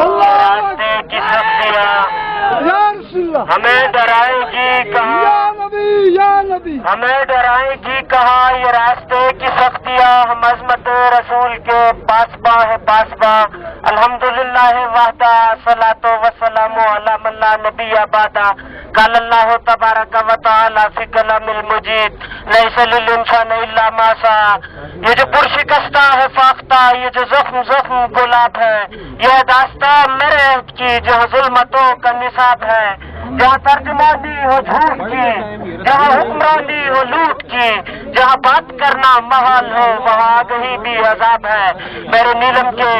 راستے کی سختیاں ہمیں ڈرائے گی کہاں، ہمیں ڈرائے گی کہاں یہ راستے کی سختیاں، ہم عظمت رسول کے پاسباں ہے پاسباں، الحمدللہ وحدہ صلاۃ وسلام علی من لا نبی بعدہ، قال اللہ تبارک و تعالی فی کلام المجید لیس للانسان الا ما سعی۔ یہ جو پرشکستہ ہے فاختہ، یہ جو زخم گلاب ہے، یہ داستاں میرے کی جہاں ظلمتوں کا نصاب ہے، جہاں ترجمانی ہو جھوٹ کی، جہاں حکمرانی ہو لوٹ کی، جہاں بات کرنا محال ہو وہاں آگہی بھی عذاب ہے۔ میرے نیلم کے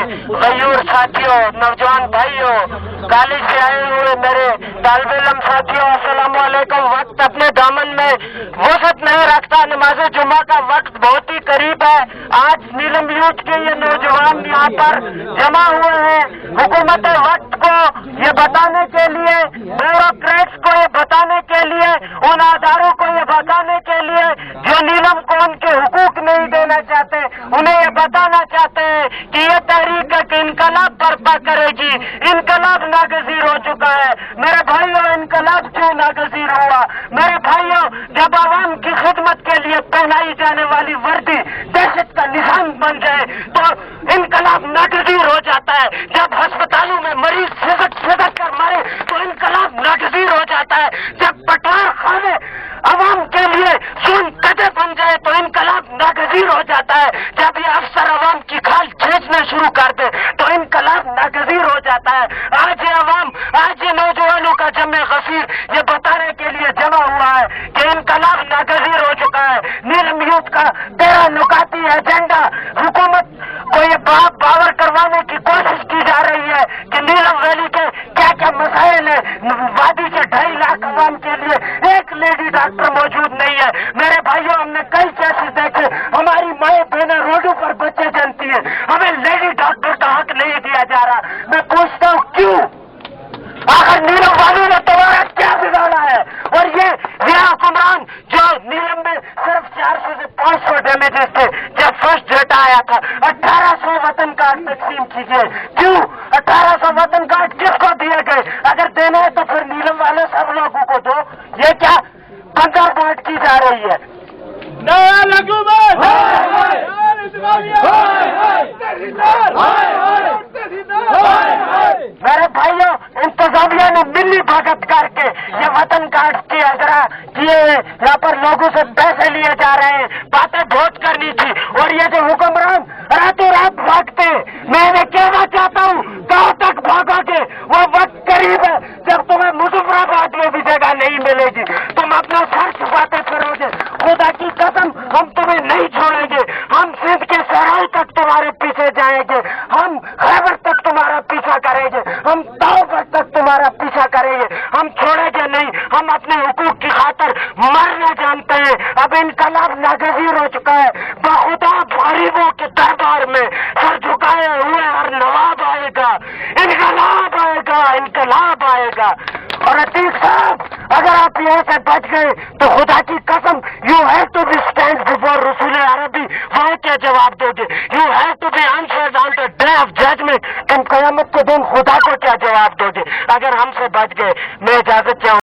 غیور ساتھیوں، نوجوان بھائیوں، کالج سے آئے ہوئے میرے طالب علم ساتھیوں، السلام علیکم۔ وقت اپنے دامن میں وسعت نہیں رکھتا، نماز جمعہ کا وقت بہت ہی قریب ہے۔ آج نیلم یوتھ کے یہ نوجوان یہاں پر جمع ہوئے ہیں حکومت وقت کو یہ بتانے کے لیے، بیوروکریٹس کو یہ بتانے کے لیے، ان اداروں کو یہ بتانے کے لیے جو نیلم کو ان کے حقوق نہیں دینا چاہتے، انہیں یہ بتانا چاہتے ہیں کہ یہ تحریک ایک انقلاب برپا کرے گی۔ انقلاب ناگزیر ہو چکا ہے میرے بھائیوں۔ انقلاب کیوں ناگزیر ہوا میرے بھائیوں؟ جب عوام کی خدمت کے لیے پہنائی جانے والی وردی دہشت کا نشان بن جائے تو انقلاب ناگزیر ہو جاتا ہے۔ جب ہسپتالوں میں مریض سزک کر مرے تو انقلاب ناگزیر ہو جاتا ہے۔ جب پٹوار خانے عوام کے لیے سون قدر بن جائے تو انقلاب ناگزیر ہو جاتا ہے۔ جب یہ افسر عوام کی کھال کھینچنا شروع کر دے تو انقلاب ناگزیر ہو جاتا ہے۔ آج یہ عوام، آج یہ نوجوانوں کا جمع غفیر یہ بتانے کے لیے جمع ہوا ہے کہ انقلاب ناگزیر ہو چکا ہے۔ نیلم یوتھ کا 13 نکاتی ایجنڈا حکومت کو یہ باور کروانے کی کوشش کی جا رہی ہے کہ نیلم ویلی کے کیا کیا مسائل ہیں۔ وادی کے 2.5 لاکھ عوام کے لیے ایک لیڈی ڈاکٹر موجود نہیں ہے میرے بھائیوں۔ ہم نے کئی کیسز دیکھے، ہماری مائیں بہنیں روڈوں پر بچے جنتی ہیں، ہمیں لیڈی ڈاکٹر کا حق نہیں دیا جا رہا۔ میں پوچھتا ہوں کیوں؟ آخر نیلم والوں نے تمہارا کیا بگاڑا ہے؟ اور یہ حکمران جو نیلم میں صرف 400 سے 500 ڈیمیجز تھے جب فرسٹ ڈیٹا آیا تھا، 1800 وطن کارڈ تقسیم کیجیے۔ کیوں 1800 وطن کارڈ کس کو دیے گئے؟ اگر دینا ہے تو پھر نیلم والے سب لوگوں کو دو۔ یہ کیا بندر بانٹ کی جا رہی ہے؟ میرے بھائیوں، انتظامیہ نے ملی بھگت کر کے یہ وطن کارڈ کی اجرا کیے، یہاں پر لوگوں سے پیسے لیے جا رہے ہیں، باتیں بہت کرنی تھی۔ اور یہ جو حکمران راتوں رات بھاگتے، میں انہیں کہنا چاہتا ہوں کہاں تک بھاگو گے؟ وہ وقت قریب ہے جب تمہیں مظفرآباد میں بھی جگہ نہیں ملے گی، تم اپنا سر چھپاتے پھرو گے۔ خدا کی قسم ہم تمہیں نہیں چھوڑیں گے، ہم سندھ کے صحرائی تک تمہارے پیچھے جائیں گے، ہم خیبر تک تمہارا پیچھا کریں گے، ہم تاؤ تک تمہارا پیچھا کریں گے، ہم چھوڑیں گے نہیں۔ ہم اپنے حقوق کی خاطر مرنا جانتے ہیں۔ اب انقلاب ناگزیر ہو چکا ہے۔ بخدا غریبوں کے دربار میں سر جھکائے ہوئے ہر نواب آئے گا، انقلاب آئے گا، انقلاب آئے گا۔ اور عتیق صاحب اگر آپ یہاں سے بچ گئے تو خدا کی قسم you have to be stand before رسول عربی، وہاں کیا جواب دو گے؟ You have to be answered on the day of judgement, تم قیامت کے دن خدا کو کیا جواب دو گے؟ اگر ہم سے بچ گئے، میں اجازت چاہوں